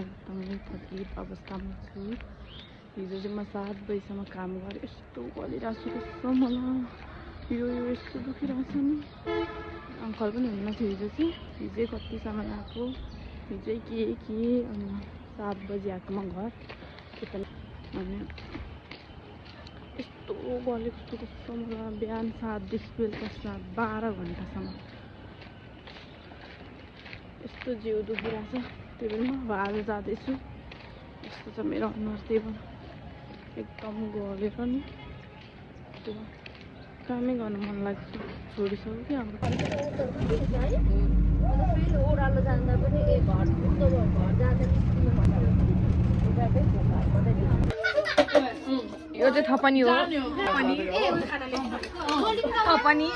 एकदमै थकित अवस्थामा छु। हिजो चाहिँ म 7 बजीसम्म काम गरेँ। यस्तो गरिरहेको छु कस्तो मलाई यो यस्तो दुखिरहेको छ नि। अङ्कल पनि हुनुहुन्न थियो हिजो चाहिँ। हिजै कतिसम्म आएको हिजै के अनि 7 बजी आएको म घर के पनि अनि यस्तो गलेको छु कस्तो मलाई बिहान 7 देखि बेलुका 12 घन्टासम्म यस्तो जिउ दुखिरहेको छ। त्यही भएर म आज जाँदैछु। यस्तो छ मेरो अनुहार त्यही भएर एकदम गलेर नि कामै गर्नु मन लाग्छ छोडिसक्यो कि हाम्रो ओह्रालो जाँदा पनि घर यो चाहिँ थपनी हो थपनी